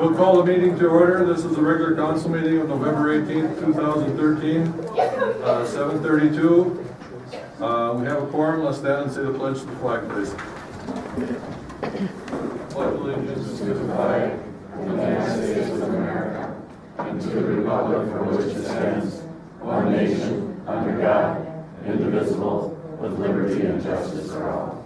We'll call the meeting to order. This is the regular council meeting of November 18th, 2013, 7:32. We have a quorum. Let's stand and say the pledge to the flag, please. Pledge allegiance to the flag of the United States of America and to the republic for which it stands, one nation, under God, indivisible, with liberty and justice for all.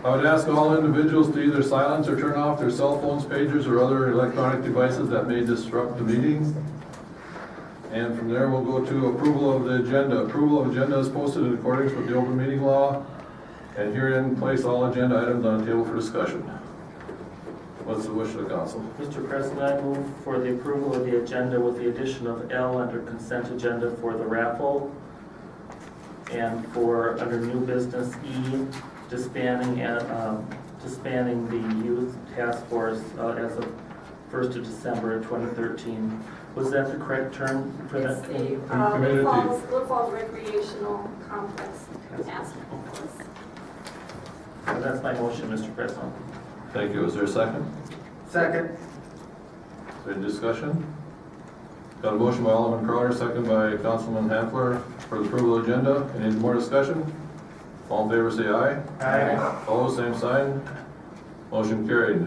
I would ask all individuals to either silence or turn off their cell phones, pagers, or other electronic devices that may disrupt the meeting. And from there, we'll go to approval of the agenda. Approval of agenda is posted in accordance with the open meeting law, and herein place all agenda items on the table for discussion. What's the wish of the council? Mr. President, I move for the approval of the agenda with the addition of L under consent agenda for the raffle, and for under new business E, disbanding the youth task force as of 1st of December 2013. Was that the correct term for It's that? the Community. Little Falls Recreational Complex Task Force. That's my motion, Mr. President. Thank you. Is there a second? Second. Is there any discussion? Got a motion by Alderman Crowder, second by Councilman Hensel for the approval of the agenda. Any more discussion? All in favor say aye. Aye. Opposed, same sign. Motion carried.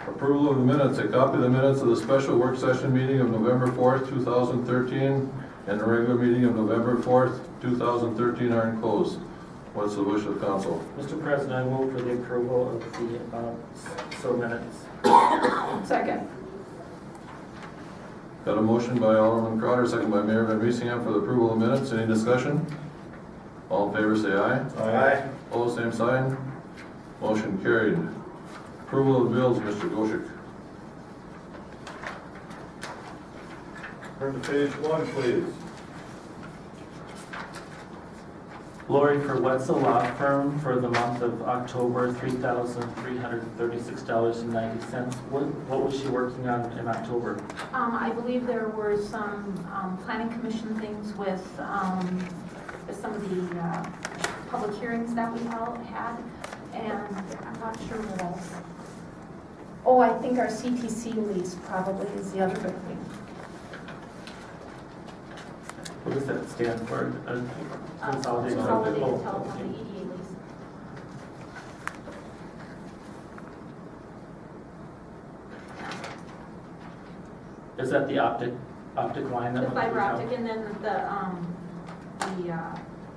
Approval of the minutes. A copy of the minutes of the special work session meeting of November 4th, 2013, and the regular meeting of November 4th, 2013 are enclosed. What's the wish of council? Mr. President, I move for the approval of the minutes. Second. Got a motion by Alderman Crowder, second by Mayor VanRisseghem for the approval of minutes. Any discussion? All in favor say aye. Aye. Opposed, same sign. Motion carried. Approval of the bills, Mr. Goshek. Turn to page 1, please. Lori for Wetzel Law Firm for the month of October, $3,336.90. What was she working on in October? I believe there were some planning commission things with some of the public hearings that we had, and I'm not sure what else. Oh, I think our CTC lease probably is the other big thing. What does that stand for? Consolidated Consolidated Oh, telephone, okay. the EDA lease. Is that the optic line? The that fiber went optic, and then the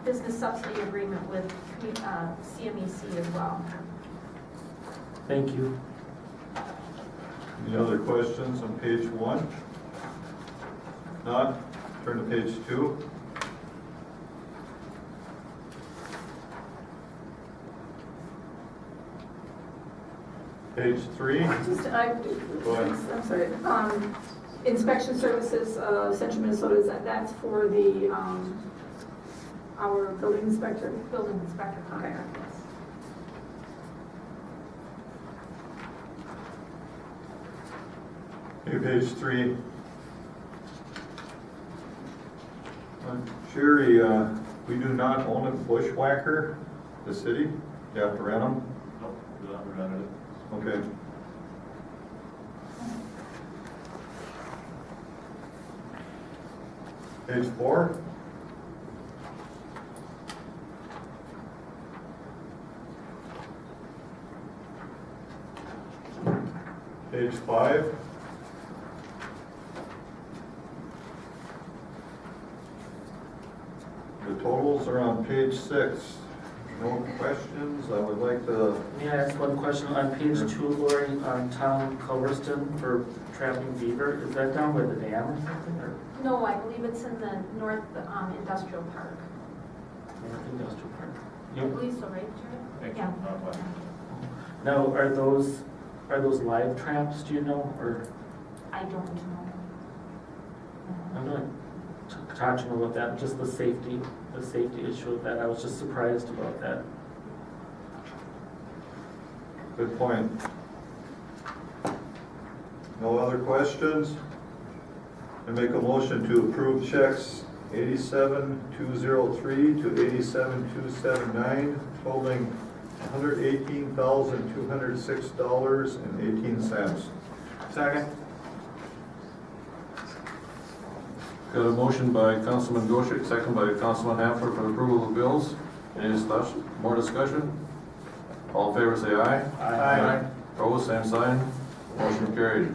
business subsidy agreement with CMEC as well. Thank you. Any other questions on page 1? Not? Turn to page 2. Page 3. Go ahead. I'm sorry. Inspection services, Central Minnesota, that's for the, our building inspector. Building inspector contract, yes. Okay, page 3. Sherry, we do not own a bushwhacker, the city? You have to rent them? Nope, we don't run it. Okay. Page 4. Page 5. The totals are on page 6. No questions? I would like to, May I ask one question? On page 2, Lori, on town Culverston for trapping beaver, is that down by the dam or something, or No, I believe it's in the North Industrial Park. North Industrial Park? I believe so, right, Jerry? Yeah. Now, are those live traps, do you know, or? I don't know. I'm not talking about that, just the safety issue of that. I was just surprised about that. good point. No other questions? I make a motion to approve checks 87,203 to 87,279 totaling $118,206.18. Second. Got a motion by Councilman Goshek, second by Councilman Hamfler for the approval of the bills. Any discussion, more discussion? All in favor say aye. Aye. Opposed, same sign. Motion carried.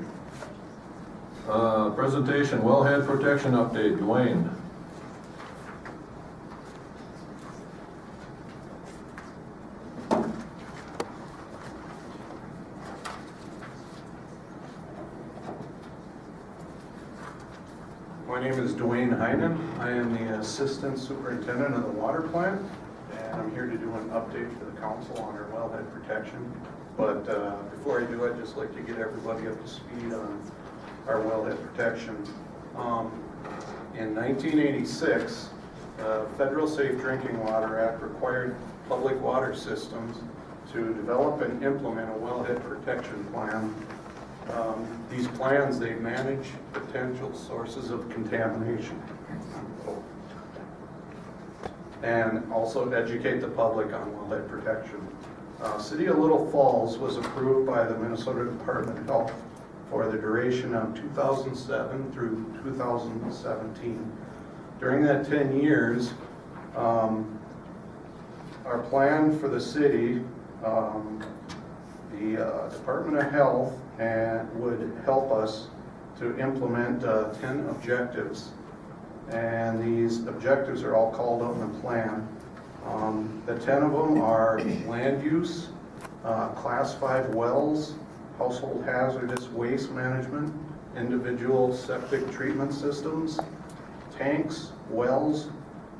Presentation, wellhead protection update, Dwayne. My name is Dwayne Heinen. I am the Assistant Superintendent of the water plant, and I'm here to do an update for the council on our wellhead protection. But before I do, I'd just like to get everybody up to speed on our wellhead protection. In 1986, the Federal Safe Drinking Water Act required public water systems to develop and implement a wellhead protection plan. These plans, they manage potential sources of contamination and also educate the public on wellhead protection. City of Little Falls was approved by the Minnesota Department of Health for the duration of 2007 through 2017. During that 10 years, our plan for the city, the Department of Health would help us to implement 10 objectives. And these objectives are all called out in the plan. The 10 of them are land use, class 5 wells, household hazardous waste management, individual septic treatment systems, tanks, wells,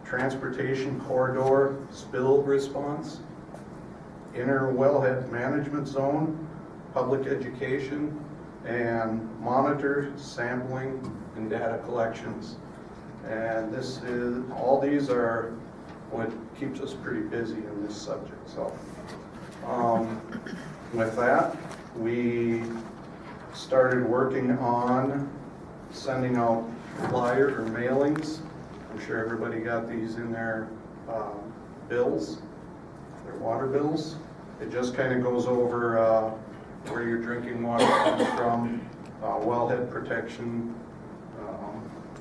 transportation corridor, spill response, inner wellhead management zone, public education, and monitor, sampling, and data collections. And all these are what keeps us pretty busy in this subject. So with that, we started working on sending out flyer or mailings. I'm sure everybody got these in their bills, their water bills. It just kind of goes over where your drinking water comes from, wellhead protection,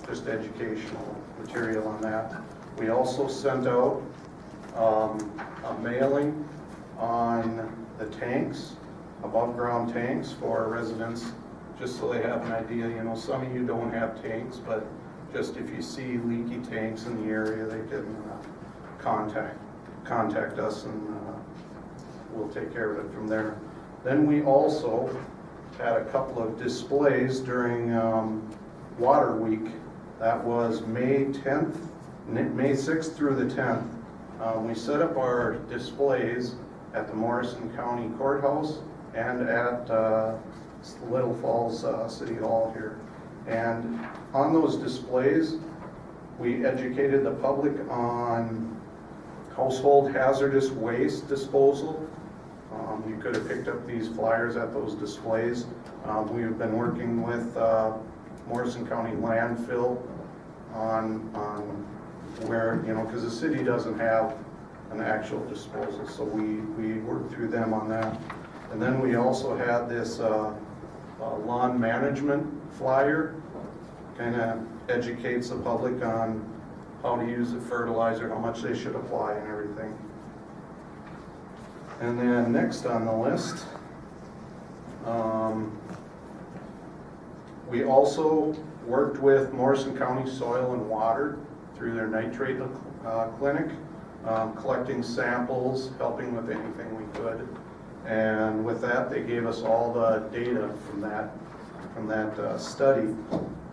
just educational material on that. We also sent out a mailing on the tanks, above ground tanks for constituents, just so they have an idea. You know, some of you don't have tanks, but just if you see leaky tanks in the area, they can contact us, and we'll take care of it from there. Then we also had a couple of displays during Water Week. That was May 6th through the 10th. We set up our displays at the Morrison County Courthouse and at Little Falls City Hall here. And on those displays, we educated the public on household hazardous waste disposal. You could have picked up these flyers at those displays. We've been working with Morrison County Landfill on where, you know, because the city doesn't have an actual disposal, so we worked through them on that. And then we also had this lawn management flyer, kind of educates the public on how to use the fertilizer, how much they should apply and everything. And then next on the list, we also worked with Morrison County Soil and Water through their nitrate clinic, collecting samples, helping with anything we could. And with that, they gave us all the data from that study.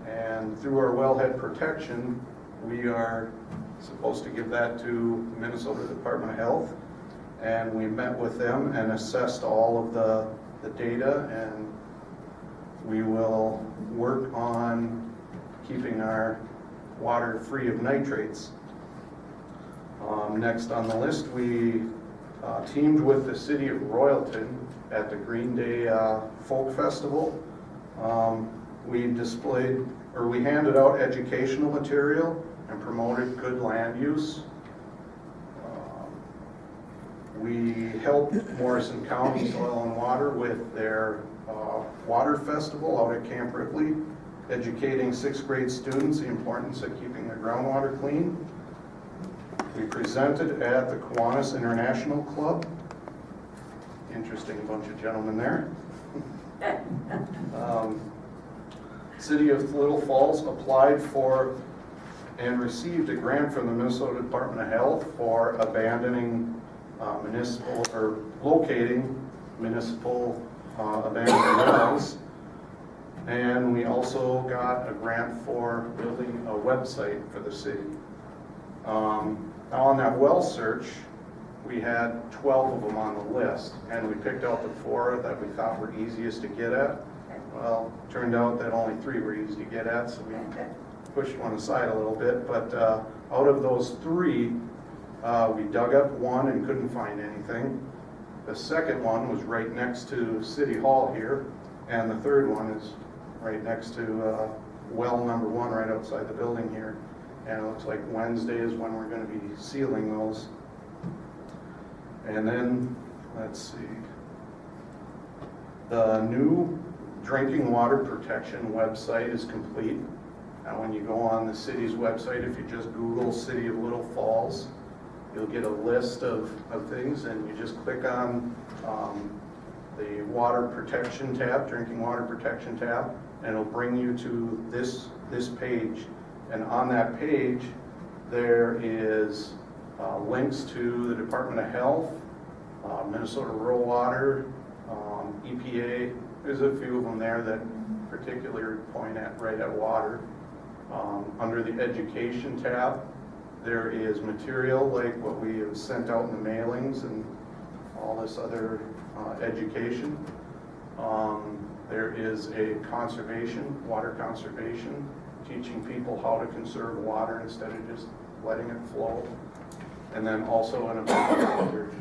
And through our wellhead protection, we are supposed to give that to Minnesota Department of Health. And we met with them and assessed all of the data, and we will work on keeping our water free of nitrates. Next on the list, we teamed with the city of Royalton at the Green Day Folk Festival. We handed out educational material and promoted good land use. We helped Morrison County Soil and Water with their water festival out at Camp Ripley, educating 6th grade students the importance of keeping their groundwater clean. We presented at the Kiwanis International Club. Interesting bunch of gentlemen there. City of Little Falls applied for and received a grant from the Minnesota Department of Health for abandoning municipal, or locating municipal abandoned wells. And we also got a grant for building a website for the city. Now on that well search, we had 12 of them on the list, and we picked out the 4 that we thought were easiest to get at. Well, turned out that only 3 were easy to get at, so we pushed one aside a little bit. But out of those 3, we dug up one and couldn't find anything. The second one was right next to City Hall here, and the third one is right next to well number 1 right outside the building here. And it looks like Wednesday is when we're going to be sealing those. And then, let's see, the new drinking water protection website is complete. Now when you go on the city's website, if you just Google City of Little Falls, you'll get a list of things, and you just click on the water protection tab, drinking water protection tab, and it'll bring you to this page. And on that page, there is links to the Department of Health, Minnesota Rural Water, EPA. There's a few of them there that particularly point right at water. Under the education tab, there is material like what we have sent out in the mailings and all this other education. There is a water conservation, teaching people how to conserve water instead of just letting it flow. And then also an event.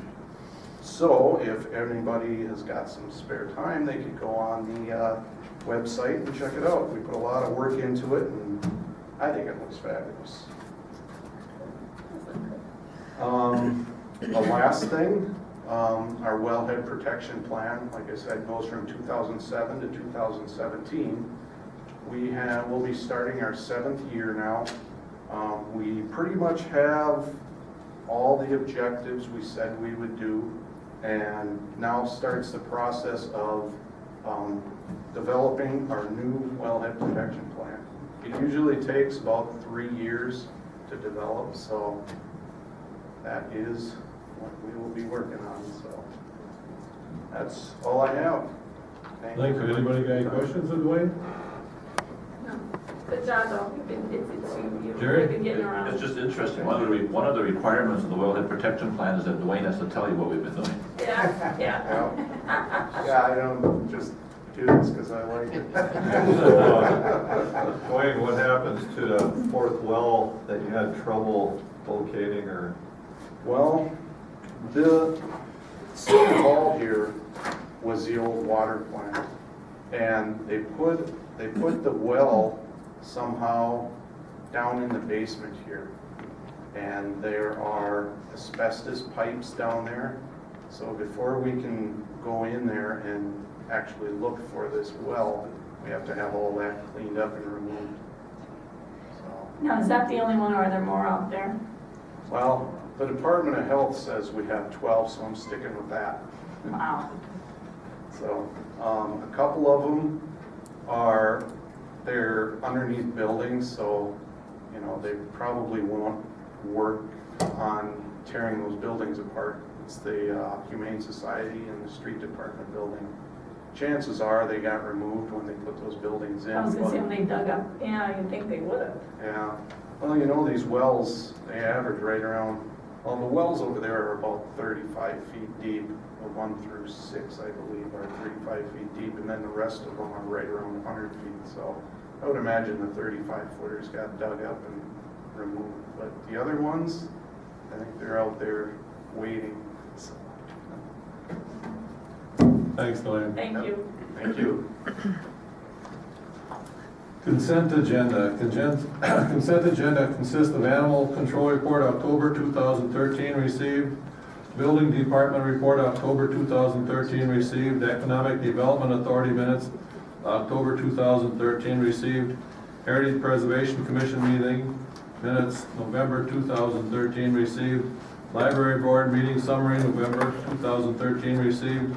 So if anybody has got some spare time, they could go on the website and check it out. We put a lot of work into it, and I think it looks fabulous. The last thing, our wellhead protection plan, like I said, goes from 2007 to 2017. We'll be starting our 7th year now. We pretty much have all the objectives we said we would do, and now starts the process of developing our new wellhead protection plan. It usually takes about 3 years to develop, so that is what we will be working on. So that's all I have. Thank you. Anybody got any questions of Dwayne? No. Good job, though. You've Jerry? been getting around. It's just interesting. One of the requirements of the wellhead protection plan is that Dwayne has to tell you what we've been doing. Yeah. Yeah, I don't just do this because I like it. Dwayne, what happens to the 4th well that you had trouble locating, or? Well, the city hall here was the old water plant, and they put the well somehow down in the basement here, and there are asbestos pipes down there. So before we can go in there and actually look for this well, we have to have all that cleaned up and removed. So, Now, is that the only one, or are there more out there? well, the Department of Health says we have 12, so I'm sticking with that. Wow. So, a couple of them they're underneath buildings, so, you know, they probably won't work on tearing those buildings apart. It's the Humane Society and the Street Department building. Chances are they got removed when they put those buildings in. I was gonna say but- when they dug up, yeah, you'd think they would have. Yeah, well, you know, these wells, they average right around, well, the wells over there are about 35 feet deep. The 1 through 6, I believe, are 35 feet deep, and then the rest of them are right around 100 feet. So I would imagine the 35-footers got dug up and removed. But the other ones, I think they're out there waiting. So, Thanks, Dwayne. Thank you. thank you. Consent agenda. Consent agenda consists of animal control report, October 2013 received, Building Department report, October 2013 received. Economic Development Authority minutes, October 2013 received. Heritage Preservation Commission meeting minutes, November 2013 received. Library Board meeting summary, November 2013 received.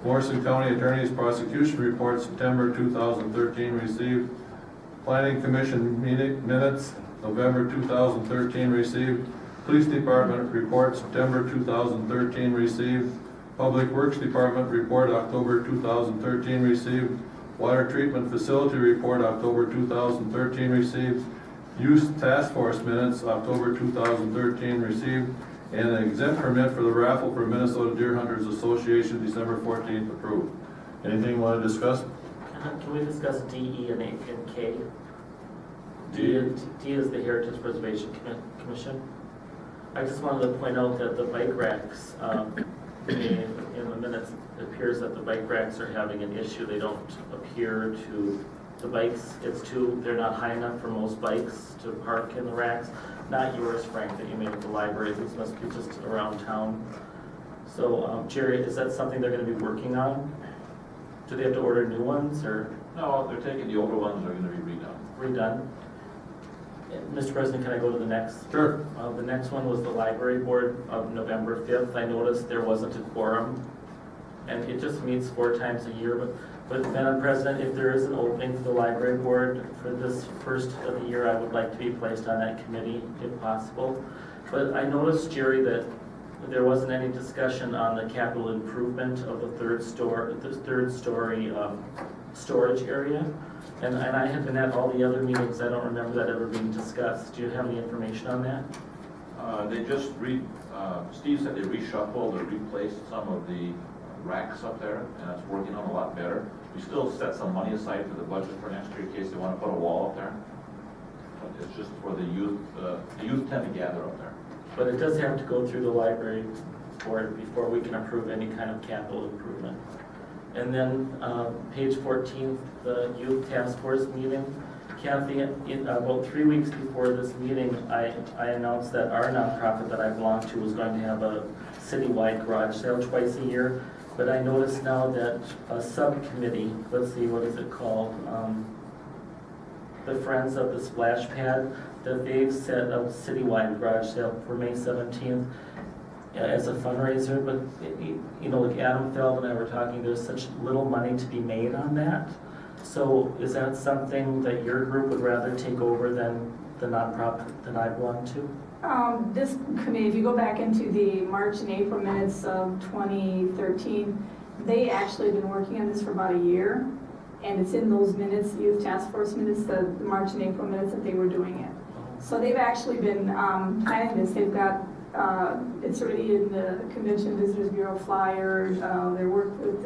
Morrison County Attorney's Prosecution Report, September 2013 received. Planning Commission meeting minutes, November 2013 received. Police Department report, September 2013 received. Public Works Department report, October 2013 received. Water Treatment Facility report, October 2013 received. Youth Task Force minutes, October 2013 received. And an exempt permit for the raffle for Minnesota Deer Hunters Association, December 14th approved. Anything you want to discuss? Can we discuss D, E, and K? D. D is the Heritage Preservation Commission. I just wanted to point out that the bike racks, in the minutes, it appears that the bike racks are having an issue. They don't appear to, the bikes, they're not high enough for most bikes to park in the racks. Not yours, Frank, that you made at the library. These must be just around town. So, Jerry, is that something they're gonna be working on? Do they have to order new ones, or No, they're taking the older ones, they're gonna be redone. redone? Mr. President, can I go to the next? Sure. The next one was the library board of November 5th. I noticed there wasn't a quorum, and it just meets 4 times a year. But Madam President, if there is an opening for the library board for this first of the year, I would like to be placed on that committee if possible. But I noticed, Jerry, that there wasn't any discussion on the capital improvement of the third story storage area. And I have been at all the other meetings. I don't remember that ever being discussed. Do you have any information on that? They just Steve said they reshuffled or replaced some of the racks up there, and it's working on a lot better. We still set some money aside for the budget for next year in case they want to put a wall up there. But it's just for the youth tend to gather up there. But it does have to go through the library board before we can approve any kind of capital improvement. And then page 14, the youth task force meeting. Cathy, about 3 weeks before this meeting, I announced that our nonprofit that I belong to was going to have a citywide garage sale twice a year. But I noticed now that a subcommittee, let's see, what is it called? The Friends of the Splash Pad, that they've set a citywide garage sale for May 17th as a fundraiser. But, you know, like Adam Feld and I were talking, there's such little money to be made on that. So is that something that your group would rather take over than the nonprofit that I belong to? This committee, if you go back into the March and April minutes of 2013, they actually have been working on this for about a year. And it's in those minutes, youth task force minutes, the March and April minutes that they were doing it. So they've actually been planning this. They've got, it's already in the Convention Visitors Bureau flyer. They work with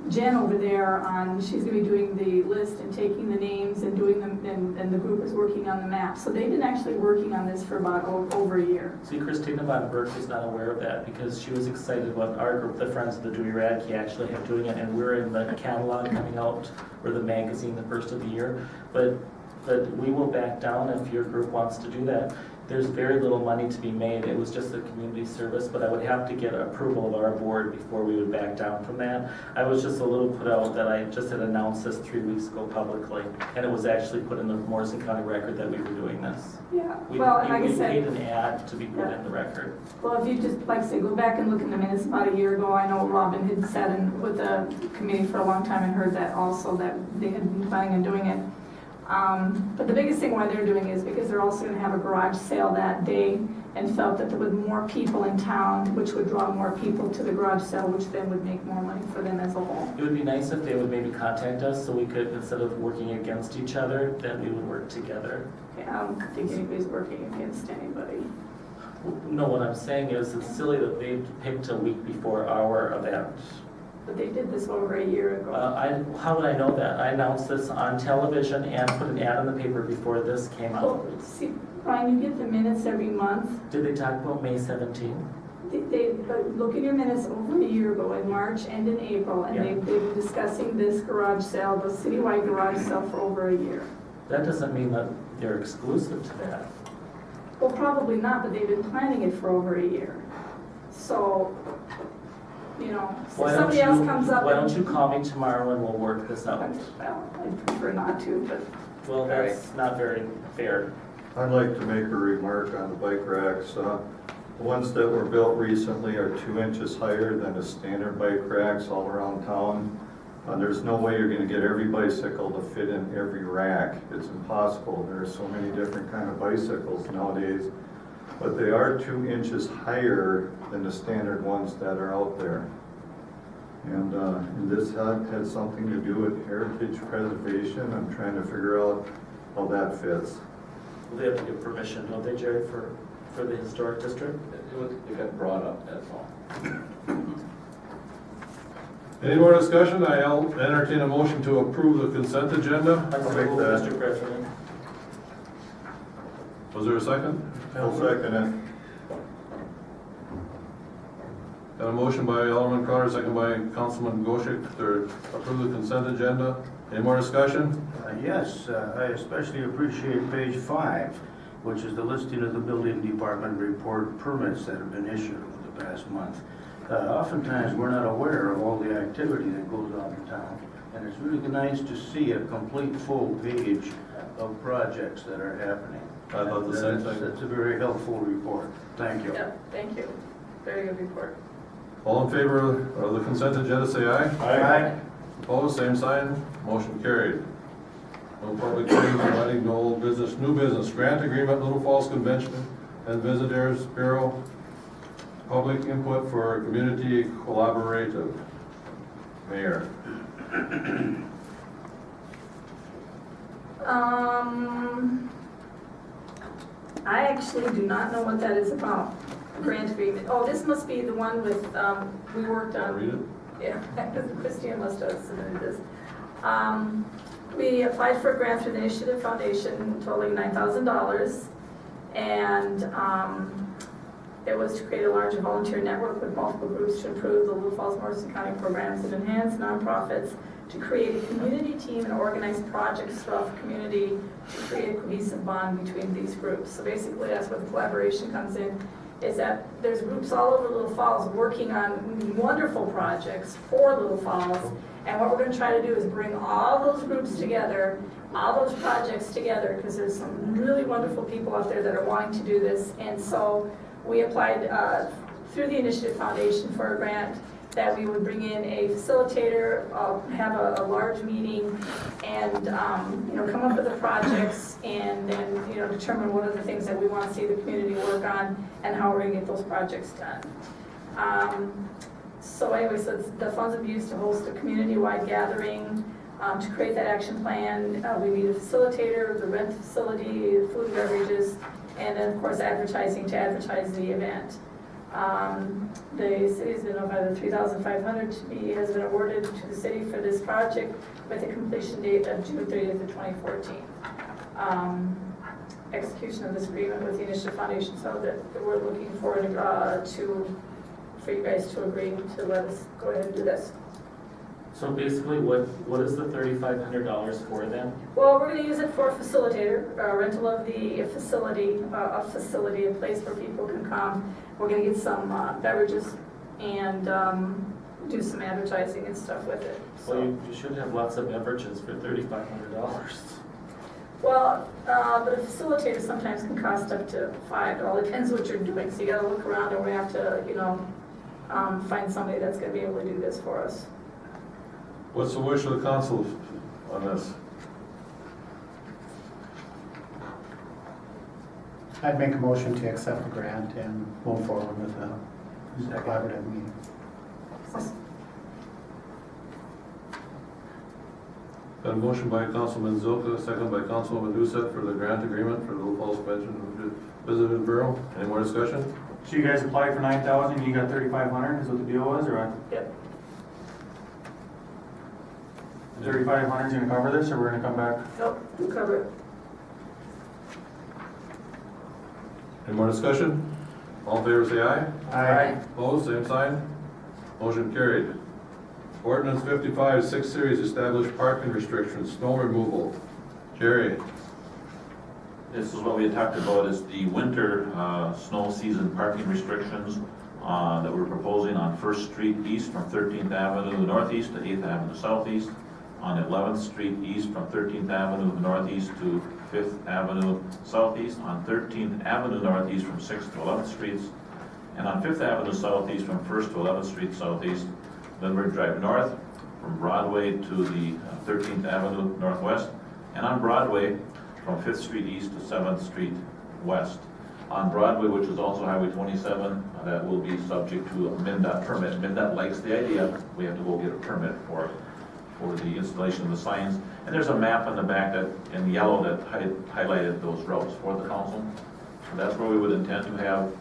Jen over there on, she's gonna be doing the list and taking the names and doing them, and the group is working on the map. So they've been actually working on this for about over a year. See, Christina Von Burke was not aware of that because she was excited about our group, the Friends of the Dewey Radke, actually have doing it, and we're in the catalog coming out, or the magazine, the first of the year. But we will back down if your group wants to do that. There's very little money to be made. It was just a community service, but I would have to get approval of our board before we would back down from that. I was just a little put out that I just had announced this 3 weeks ago publicly, and it was actually put in the Morrison County record that we were doing this. Yeah, well, and like I We said, paid an ad to be put in the record. well, if you just, like I say, go back and look in the minutes about a year ago, I know Robin had said with the committee for a long time and heard that also, that they had been planning on doing it. But the biggest thing why they're doing it is because they're also going to have a garage sale that day, and felt that there were more people in town, which would draw more people to the garage sale, which then would make more money for them as a whole. It would be nice if they would maybe contact us so we could, instead of working against each other, that we would work together. Okay, I don't think anybody's working against anybody. No, what I'm saying is it's silly that they picked a week before our event. But they did this over a year ago. How would I know that? I announced this on television and put an ad in the paper before this came out. Well, see, Brian, you get the minutes every month. Did they talk about May 17th? They look at your minutes over a year ago in March and in April, and Yeah. they've been discussing this garage sale, the citywide garage sale for over a year. That doesn't mean that they're exclusive to that. Well, probably not, but they've been planning it for over a year. So, you know, if Why don't somebody else you- comes up. Why and- don't you call me tomorrow and we'll work this out? Well, I'd prefer not to, but. Well, that's not very fair. I'd like to make a remark on the bike racks. The ones that were built recently are 2 inches higher than the standard bike racks all around town. There's no way you're gonna get every bicycle to fit in every rack. It's impossible. There are so many different kind of bicycles nowadays. But they are 2 inches higher than the standard ones that are out there. And this had something to do with heritage preservation. I'm trying to figure out how that fits. They have to get permission, don't they, Jerry, for the historic district? It got brought up, that's all. Any more discussion? I'll entertain a motion to approve the consent agenda. I so make move, that. Mr. President. Was there a second? I'll second it. Got a motion by Alderman Crowder, second by Councilman Goshek to approve the consent agenda. Any more discussion? Yes, I especially appreciate page 5, which is the listing of the building department report permits that have been issued over the past month. Oftentimes, we're not aware of all the activity that goes on in town, and it's really nice to see a complete full page of projects that are happening. I thought the same thing. That's a very helpful report. Thank you. Yeah, thank you. Very good report. All in favor of the consent agenda, say aye. Aye. Opposed, same sign. Motion carried. No public hearings, providing no old business, new business. Grant agreement, Little Falls Convention and Visitors Bureau. Public input for community collaborative. Mayor. I actually do not know what that is about, grant agreement. Oh, this must be the one with, we worked on. Read it. Yeah, Christina must have submitted this. We applied for a grant through the Initiative Foundation totaling $9,000. And it was to create a larger volunteer network with multiple groups to improve the Little Falls Morrison County programs and enhance nonprofits, to create a community team and organize projects throughout the community to create a cohesive bond between these groups. So basically, that's where the collaboration comes in, is that there's groups all over Little Falls working on wonderful projects for Little Falls. And what we're going to try to do is bring all those groups together, all those projects together, because there's some really wonderful people out there that are wanting to do this. And so we applied through the Initiative Foundation for a grant that we would bring in a facilitator, have a large meeting, and come up with the projects, and then determine what are the things that we want to see the community work on, and how we're going to get those projects done. So anyway, so the funds will be used to host a community-wide gathering, to create that action plan. We need a facilitator, the rent facility, food and beverages, and then of course advertising to advertise the event. The city's been notified that $3,500 has been awarded to the city for this project with a completion date of June 30th of 2014. Execution of this agreement with the Initiative Foundation, so that we're looking forward for you guys to agree to let us go ahead and do this. So basically, what is the $3,500 for then? Well, we're going to use it for a facilitator, rental of the facility, a place where people can come. We're going to get some beverages and do some advertising and stuff with it. Well, you should have lots of beverages for $3,500. Well, but a facilitator sometimes can cost up to $5. It all depends what you're doing. So you got to look around, and we have to, find somebody that's going to be able to do this for us. What's the wish of the council on this? I'd make a motion to accept the grant and move forward with the collaborative meeting. Got a motion by Councilman Zilka, second by Councilwoman Doucette for the grant agreement for the Little Falls Convention and Visitors Bureau. Any more discussion? So you guys applied for 9,000, you got 3,500, is what the deal was, or Yep. 3,500 is gonna cover this, or we're gonna come back? Nope, we'll cover it. Any more discussion? All in favor, say aye. Aye. Opposed, same sign. Motion carried. Ordinance 55, 6 Series, established parking restrictions, snow removal. Jerry, This is what we had talked about, is the winter snow season parking restrictions that we're proposing on First Street East from 13th Avenue Northeast to 8th Avenue Southeast, on 11th Street East from 13th Avenue Northeast to 5th Avenue Southeast, on 13th Avenue Northeast from 6th to 11th Streets, and on 5th Avenue Southeast from 1st to 11th Street Southeast, Lindbergh Drive North from Broadway to the 13th Avenue Northwest, and on Broadway from 5th Street East to 7th Street West. On Broadway, which is also Highway 27, that will be subject to a MnDOT permit. MnDOT likes the idea, we have to go get a permit for the installation of the signs. And there's a map on the back that, in yellow, that highlighted those routes for the council. So that's where we would intend to have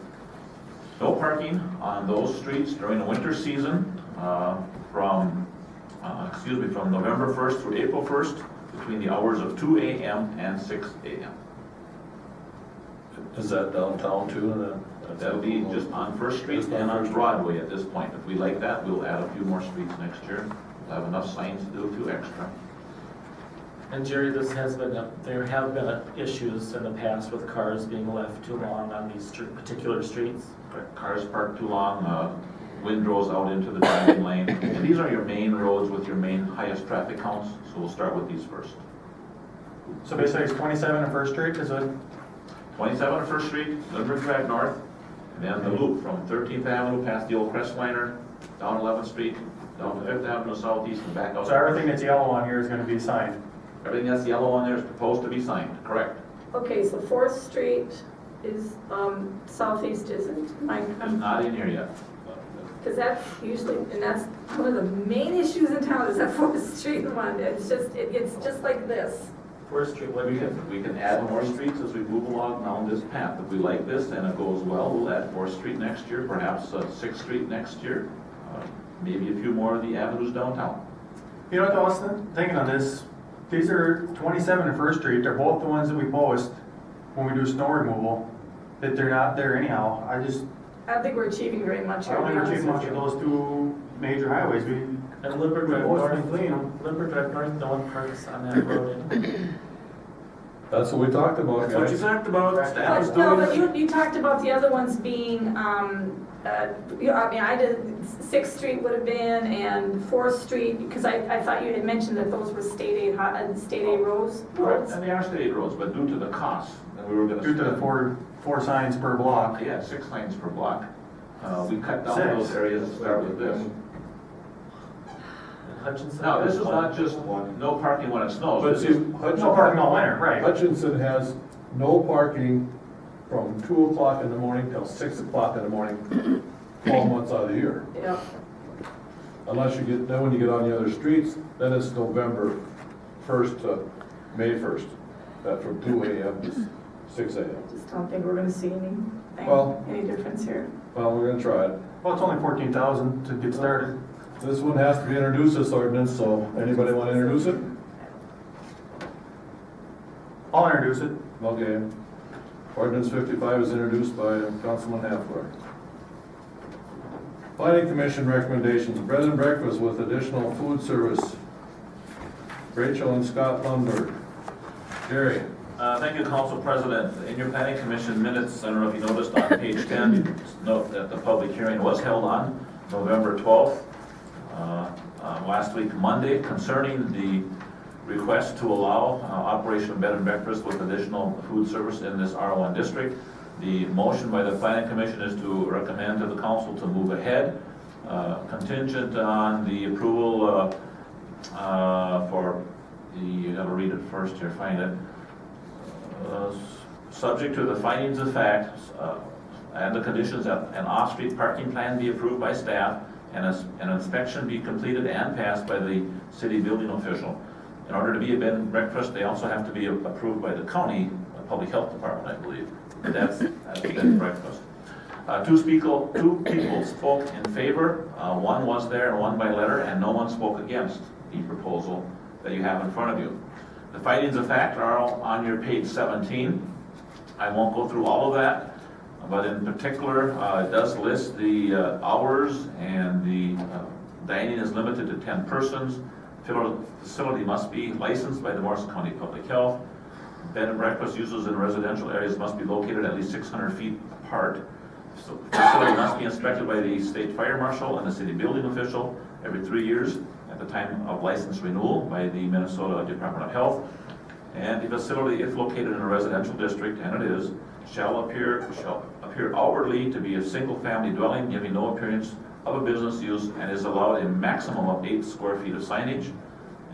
no parking on those streets during the winter season from November 1st through April 1st between the hours of 2 a.m. and 6 a.m. Is that downtown too? That'll be just on First Street and on Broadway at this point. If we like that, we'll add a few more streets next year. We'll have enough signs to do a few extra. And Jerry, there have been issues in the past with cars being left too long on these particular streets. Cars parked too long, windrows out into the driving lane. And these are your main roads with your main highest traffic counts, so we'll start with these first. So basically it's 27 and First Street is what? 27 on First Street, Lindbergh Drive North, and then the loop from 13th Avenue past the old Crestliner, down 11th Street, down to 5th Avenue Southeast and back out. So everything that's yellow on here is going to be signed. Everything that's yellow on there is proposed to be signed, correct? Okay, so 4th Street is, southeast isn't? It's not in here yet. Because that's usually, and that's one of the main issues in town is that 4th Street one. It's just like this. First Street, what do We can add more streets as we move along down this path. If we like this and it goes well, we'll add 4th Street next year, perhaps 6th Street next year, maybe a few more of the avenues downtown. You know what I was thinking on this? These are 27 and First Street. They're both the ones that we post when we do snow removal, that they're not there anyhow. I I don't think we're achieving very much I here. don't to be think we're achieving much honest of with you. those two major highways. And Lindbergh Drive Mostly North, clean 'em. Lindbergh Drive North, no one parks on that road. That's what we talked about, That's what you guys. talked about, staff is But no, doing. but you talked about the other ones being, I did, 6th Street would have been, and 4th Street, because I thought you had mentioned that those were state aid roads. Correct, and they are state roads, but due to the cost, and we were gonna. Due to the four signs per block. Yeah, 6 signs per block. We cut down 6. those areas to start with this. Hutchinson. Now, this is not just no parking when it snows. But This see, is- No parking all winter, right. Hutchinson has no parking from 2 o'clock in the morning till 6 o'clock in the morning, 12 months out of the year. Yeah. Unless then when you get on the other streets, then it's November 1st to May 1st. That's from 2 a.m. to 6 a.m. Just don't think we're gonna see Well- any difference here. Well, we're gonna try it. Well, it's only 14,000 to get started. This one has to be introduced, this ordinance, so anybody want to introduce it? I'll introduce it. Okay. Ordinance 55 is introduced by Councilman Haffler. Planning Commission recommendations, bread and breakfast with additional food service. Rachel and Scott Lundberg. Jerry? Thank you, Council President. In your Planning Commission minutes, I don't know if you noticed on page 10, you note that the public hearing was held on November 12th, last week, Monday, concerning the request to allow operation of bed and breakfast with additional food service in this R1 district. The motion by the Planning Commission is to recommend to the council to move ahead, contingent on the approval for the, you gotta read it first here, find it. Subject to the findings of fact and the conditions that an off-street parking plan be approved by staff and an inspection be completed and passed by the city building official. In order to be a bed and breakfast, they also have to be approved by the county public health department, I believe. That's a bed and breakfast. Two people spoke in favor. One was there and one by letter, and no one spoke against the proposal that you have in front of you. The findings of fact are all on your page 17. I won't go through all of that, but in particular, it does list the hours, and the dining is limited to 10 persons. Facility must be licensed by the Morrison County Public Health. Bed and breakfast uses in residential areas must be located at least 600 feet apart. Facility must be inspected by the state fire marshal and the city building official every 3 years at the time of license renewal by the Minnesota Department of Health. And the facility, if located in a residential district, and it is, shall appear outwardly to be a single-family dwelling, giving no appearance of a business use, and is allowed a maximum of 8 square feet of signage,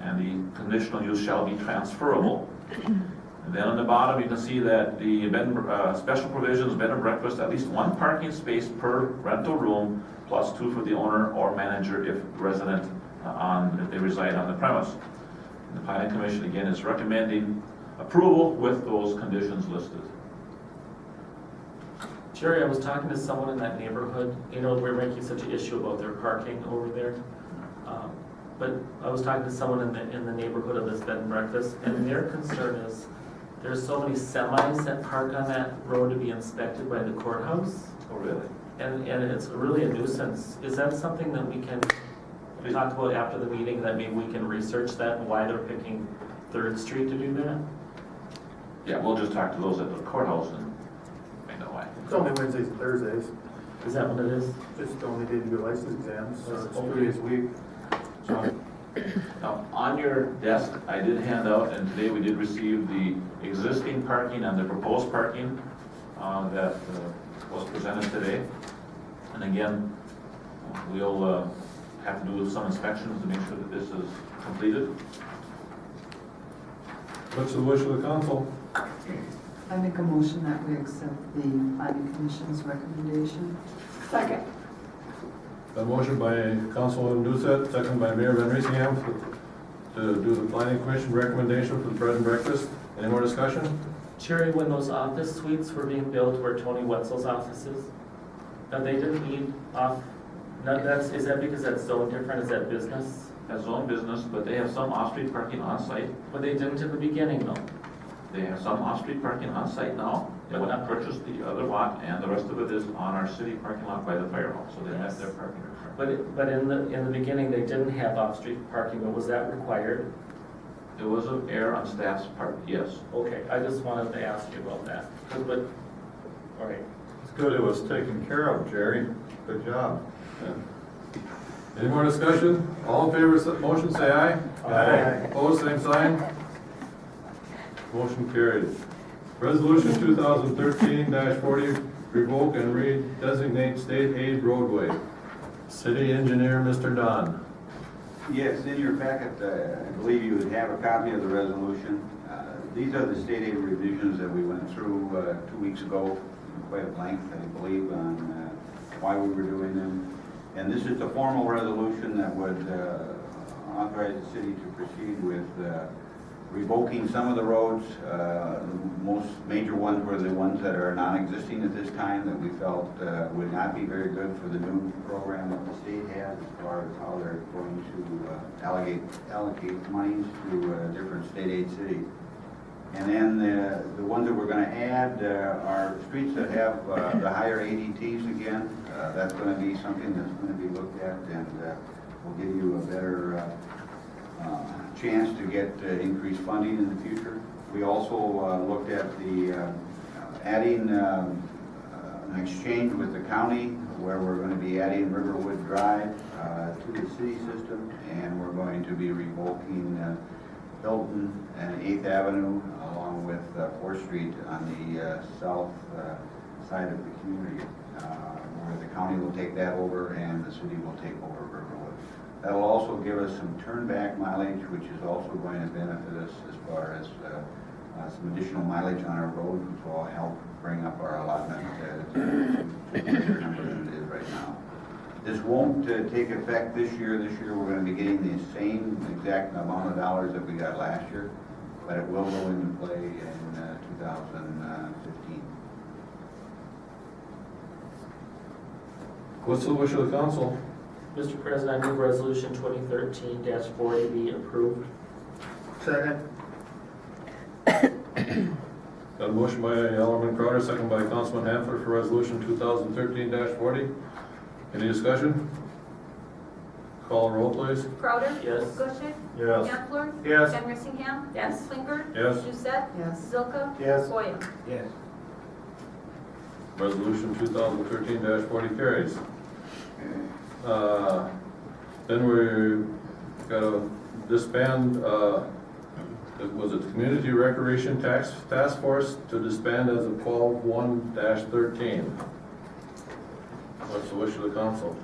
and the conditional use shall be transferable. And then on the bottom, you can see that the special provisions, bed and breakfast, at least 1 parking space per rental room, plus 2 for the owner or manager if resident if they reside on the premise. And the planning commission again is recommending approval with those conditions listed. Jerry, I was talking to someone in that neighborhood, you know, we're making such an issue about their parking over there. But I was talking to someone in the neighborhood of this bed and breakfast, and their concern is there's so many semis that park on that road to be inspected by the courthouse. Oh, really? And it's really a nuisance. Is that something that we can talk about after the meeting, that maybe we can research that and why they're picking 3rd Street to do that? Yeah, we'll just talk to those at the courthouse and find out why. It's only Wednesdays and Thursdays. Is that what it is? Just the only day to do license exams, so it's Okay. 3 days a week. So, Now, on your desk, I did hand out, and today we did receive the existing parking and the proposed parking that was presented today. And again, we'll have to do some inspections to make sure that this is completed. What's the wish of the council? I make a motion that we accept the planning commission's recommendation. Second. A motion by Councilwoman Doucette, second by Mayor VanRisseghem to do the planning commission recommendation for the bed and breakfast. Any more discussion? Jerry, when those office suites were being built where Tony Wetzel's office is, now they didn't need is that because that's zone different? Is that business? That's own business, but they have some off-street parking on site. But they didn't in the beginning though. They have some off-street parking on site now. They went and purchased the other lot, and the rest of it is on our city parking lot by the fire hall, so they met their parking requirement. But in the beginning, they didn't have off-street parking, but was that required? It was an error on staff's part, yes. Okay, I just wanted to ask you about that. All right. It's good it was taken care of, Jerry. Good job. Any more discussion? All in favor of the motion, say aye. Aye. Opposed, same sign. Motion carried. Resolution 2013-40, revoke and redesignate state aid roadway. City engineer, Mr. Don. Yes, in your packet, I believe you would have a copy of the resolution. These are the state aid revisions that we went through 2 weeks ago, in quite a length, I believe, on why we were doing them. And this is the formal resolution that would authorize the city to proceed with revoking some of the roads. The most major ones were the ones that are non-existing at this time that we felt would not be very good for the new program that the state has as far as how they're going to allocate monies to different state aid cities. And then the ones that we're going to add are streets that have the higher ADTs again. That's going to be something that's going to be looked at, and will give you a better chance to get increased funding in the future. We also looked at the adding an exchange with the county, where we're going to be adding Riverwood Drive to the city system, and we're going to be revoking Hilton and 8th Avenue along with 4th Street on the south side of the community, where the county will take that over and the city will take over Riverwood. That'll also give us some turn-back mileage, which is also going to benefit us as far as some additional mileage on our roads, which will help bring up our allotment to a greater number than it is right now. This won't take effect this year. This year we're going to be getting the same exact amount of dollars that we got last year, but it will go into play in 2015. What's the wish of the council? Mr. President, I move resolution 2013-40 be approved. Second. Got a motion by Alderman Crowder, second by Councilman Hanford for resolution 2013-40. Any discussion? Call a roll, please. Crowder. Yes. Gutschig. Yes. Cantor. Yes. VanRisseghem. Yes. Flinker. Yes. Doucette. Yes. Zilka. Yes. Goya. Yes. Resolution 2013-40 carries. Then we got to disband, was it Community Recreation Task Force to disband as of 12/1-13? What's the wish of the council?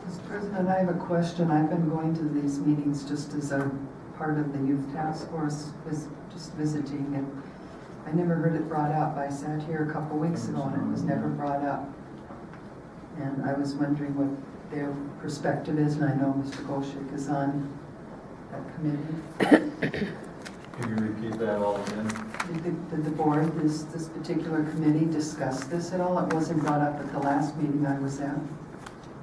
Mr. President, I have a question. I've been going to these meetings just as a part of the youth task force, just visiting, and I never heard it brought up. I sat here a couple weeks ago and it was never brought up. And I was wondering what their perspective is, and I know Mr. Goshik is on that committee. Can you repeat that all again? Did the board, this particular committee, discuss this at all? It wasn't brought up at the last meeting I was at.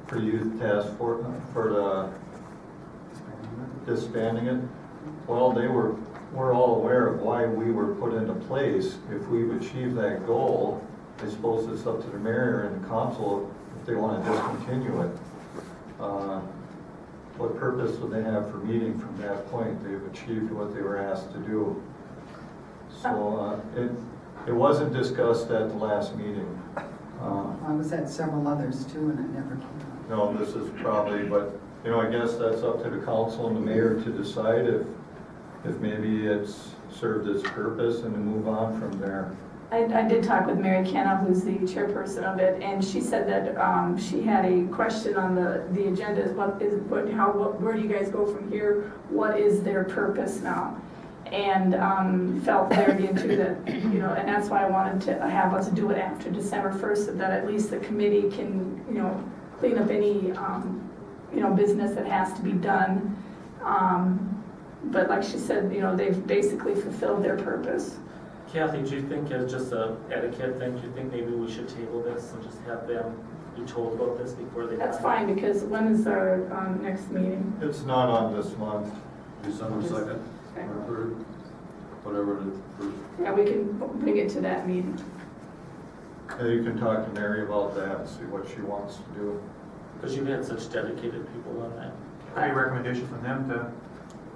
For youth task force, for the disbanding it? Well, we're all aware of why we were put into place. If we've achieved that goal, I suppose it's up to the mayor and the council if they want to discontinue it. What purpose would they have for meeting from that point? They've achieved what they were asked to do. So it wasn't discussed at the last meeting. I was at several others too, and it never came up. No, this is probably, but, I guess that's up to the council and the mayor to decide if maybe it's served its purpose and to move on from there. I did talk with Mary Canna, who's the chairperson of it, and she said that she had a question on the agenda, where do you guys go from here? What is their purpose now? And felt very into that, and that's why I wanted to have us do it after December 1st, so that at least the committee can, clean up any, business that has to be done. But like she said, they've basically fulfilled their purpose. Cathy, do you think as just a etiquette thing, do you think maybe we should table this and just have them be told about this before they? That's fine, because when is our next meeting? It's not on this month. December 2nd Okay. or 3rd, whatever it is. Yeah, we can bring it to that meeting. Yeah, you can talk to Mary about that and see what she wants to do. Because you've had such dedicated people on that. Any recommendation from them to?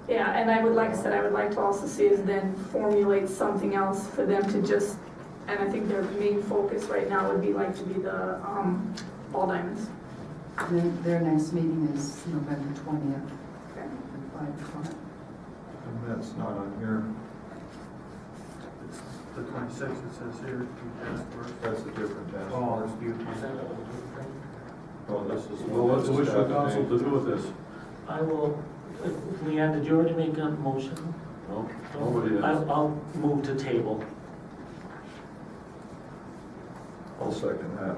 Yeah, and I would like to also see is then formulate something else for them to just, and I think their main focus right now would be to be the ball diamonds. Their next meeting is November 20th Okay. at 5 o'clock. And that's not on here. It's the 26th, it says here, youth task force. That's a different task Oh, force. it's beautiful. Is that what we're doing? Oh, this is. Well, what's the wish of the council to do with this? I will, Leanne, did you already make a motion? No, nobody is. I'll move to table. I'll second that.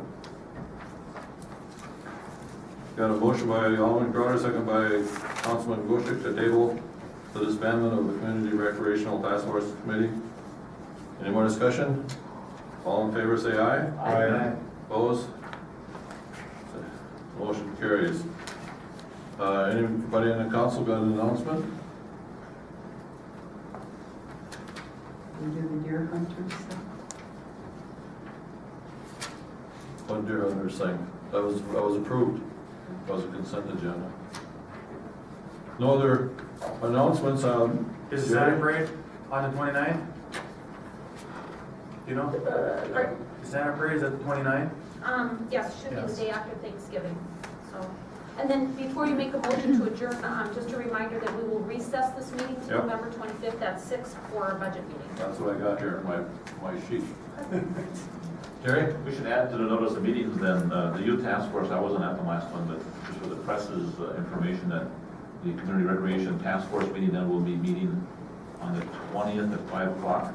Got a motion by Alderman Crowder, second by Councilman Goshik to table the disbandment of the Community Recreational Task Force Committee. Any more discussion? All in favor say aye. Aye. Opposed? Motion carries. Anybody in the council got an announcement? We do the deer hunters thing. What deer hunter thing? That was approved. That was a consent agenda. No other announcements on? Is the Santa parade on the 29th? Do you know? The Santa parade is at the 29th? Yes, should be the Yes. day after Thanksgiving, so. And then before you make a motion to adjourn, just a reminder that we will recess this meeting to Yep. November 25th at 6 for our budget meeting. That's what I got here in my sheet. Terry? We should add to the notice of meetings then, the youth task force, I wasn't at the last one, but just for the press's information that the community recreation task force meeting then will be meeting on the 20th at 5 o'clock.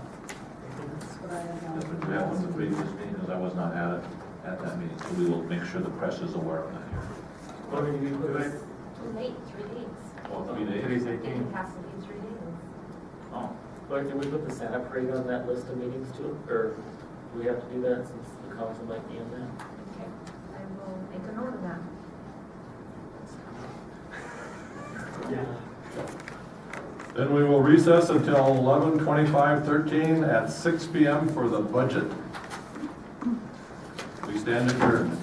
That's what I have. That's what we have from the previous meeting, because I was not at that meeting, so we will make sure the press is aware of that here. What did you put it? Too late, 3 days. Well, 3 days. Today's It 18th. has to be 3 days. Oh, Like, did we put the Santa parade on that list of meetings too? Or do we have to do that since the council might be in that? Okay, I will make a note of that. Then we will recess until 11/25/13 at 6 p.m. for the budget. We stand adjourned.